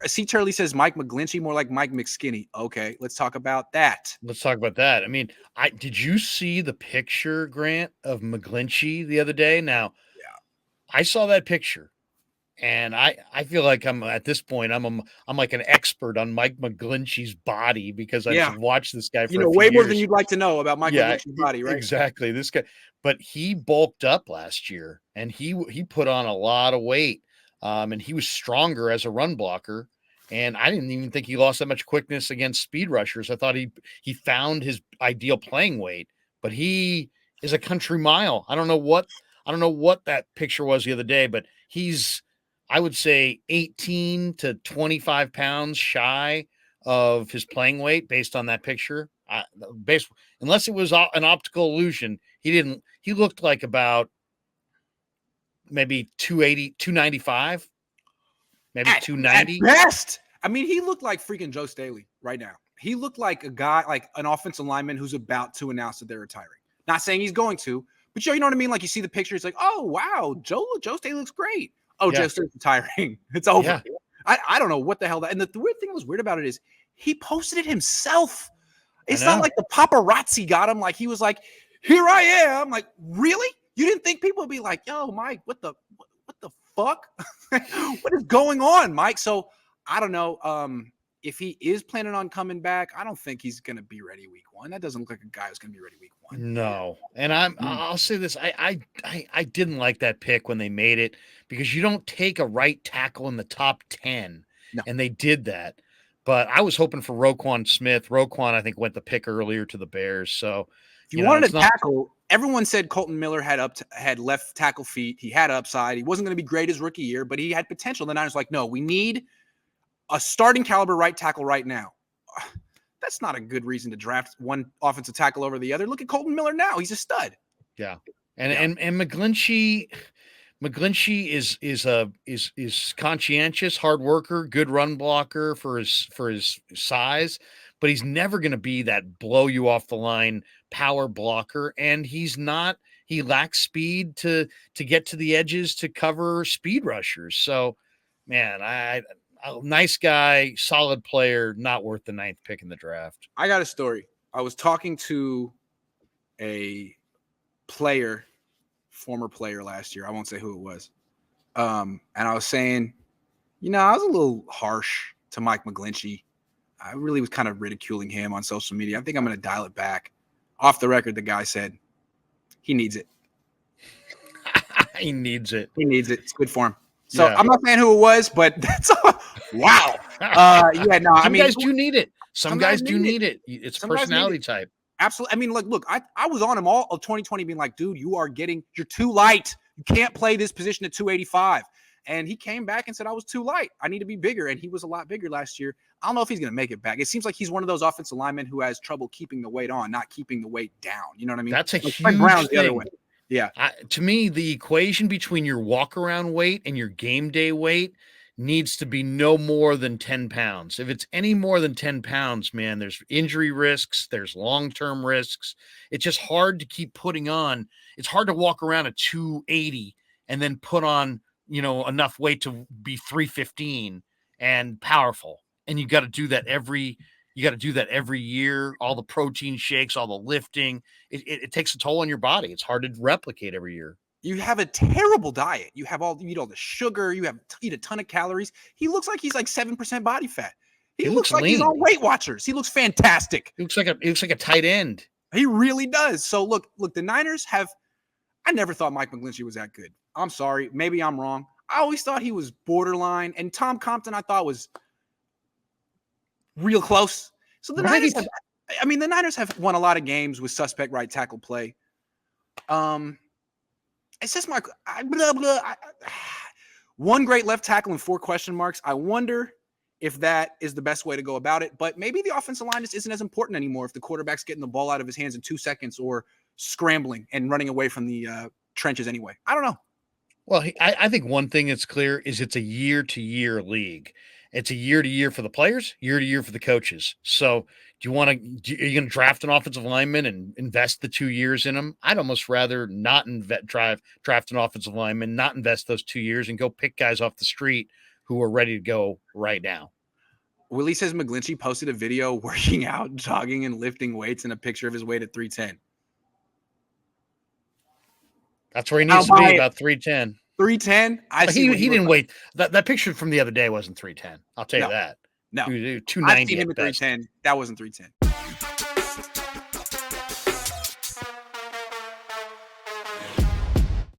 C. Turley says Mike McGlinchey, more like Mike McSkinny. Okay, let's talk about that. Let's talk about that. I mean, did you see the picture, Grant, of McGlinchey the other day? Now, Yeah. I saw that picture, and I feel like I'm at this point I'm like an expert on Mike McGlinchey's body because I've Yeah. watched this guy You for know, a few way more than years. you'd like to know about Mike Yeah, McGlinchey's body, right? exactly. This guy, but he bulked up last year, and he put on a lot of weight, and he was stronger as a run blocker. And I didn't even think he lost that much quickness against speed rushers. I thought he found his ideal playing weight, but he is a country mile. I don't know what that picture was the other day, but he's, I would say, 18 to 25 pounds shy of his playing weight based on that picture. Based unless it was an optical illusion, he looked like about maybe 280, 295, maybe At 290. best. I mean, he looked like freaking Joe Staley right now. He looked like a guy, like an offensive lineman who's about to announce that they're retiring. Not saying he's going to, but you know what I mean? Like you see the picture, it's like, oh wow, Joe Staley looks great. Oh, Yeah. Joe Staley's retiring. It's over. Yeah. I don't know what the hell that. And the weird thing that was weird about it is he posted it himself. It's not like the paparazzi got him. Like he was like, here I am. Like, really? You didn't think people would be like, yo, Mike, what the fuck? What is going on, Mike? So I don't know. If he is planning on coming back, I don't think he's going to be ready week 1. That doesn't look like a guy who's going to be ready week 1. No. And I'll say this. I didn't like that pick when they made it because you don't take a right tackle in the top 10. No. And they did that. But I was hoping for Roquan Smith. Roquan, I think, went the pick earlier to the Bears. So if you wanted a tackle, everyone said Colton Miller had left tackle feet. He had upside. He wasn't going to be great his rookie year, but he had potential. The Niners were like, no, we need a starting caliber right tackle right now. That's not a good reason to draft one offensive tackle over the other. Look at Colton Miller now. He's a stud. Yeah. And McGlinchey is conscientious, hard worker, good run blocker for his size, but he's never going to be that blow you off the line power blocker. And he lacks speed to get to the edges to cover speed rushers. So, man, a nice guy, solid player, not worth the 9th pick in the draft. I got a story. I was talking to a former player last year. I won't say who it was. And I was saying, I was a little harsh to Mike McGlinchey. I really was kind of ridiculing him on social media. I think I'm going to dial it back. Off the record, the guy said he needs it. He needs it. He needs it. It's good for him. So I'm not saying who it was, but that's wow. Some guys do need it. Some guys do need it. It's personality type. Absolutely. I mean, look, I was on him all of 2020 being like, dude, you're too light. You can't play this position at 285. And he came back and said, I was too light. I need to be bigger. And he was a lot bigger last year. I don't know if he's going to make it back. It seems like he's one of those offensive linemen who has trouble keeping the weight on, not keeping the weight down. You know what I mean? That's a huge thing. The other way. Yeah. To me, the equation between your walk-around weight and your game day weight needs to be no more than 10 pounds. If it's any more than 10 pounds, man, there's injury risks, there's long-term risks. It's just hard to keep putting on. It's hard to walk around at 280 and then put on, enough weight to be 315 and powerful. And you got to do that every year. All the protein shakes, all the lifting, it takes a toll on your body. It's hard to replicate every year. You have a terrible diet. You eat all the sugar. You eat a ton of calories. He looks like he's like 7% body fat. He looks like lean. He's on Weight Watchers. He looks fantastic. He looks like a tight end. He really does. So look, the Niners I never thought Mike McGlinchey was that good. I'm sorry. Maybe I'm wrong. I always thought he was borderline. And Tom Compton, I thought was real close. So the Niners have won a lot of games with suspect right tackle play. It's just one great left tackle and 4 question marks. I wonder if that is the best way to go about it. But maybe the offensive line just isn't as important anymore if the quarterback's getting the ball out of his hands in 2 seconds or scrambling and running away from the trenches anyway. I don't know. Well, I think one thing that's clear is it's a year-to-year league. It's a year-to-year for the players, year-to-year for the coaches. So are you going to draft an offensive lineman and invest the 2 years in him? I'd almost rather not draft an offensive lineman, not invest those 2 years and go pick guys off the street who are ready to go right now. Willie says McGlinchey posted a video working out, jogging, and lifting weights and a picture of his weight at 310. That's where he needs to be, about 310. 310? He didn't wait. That picture from the other day wasn't 310. I'll tell you that. No. 290 I've seen him at at best. 310. That wasn't 310.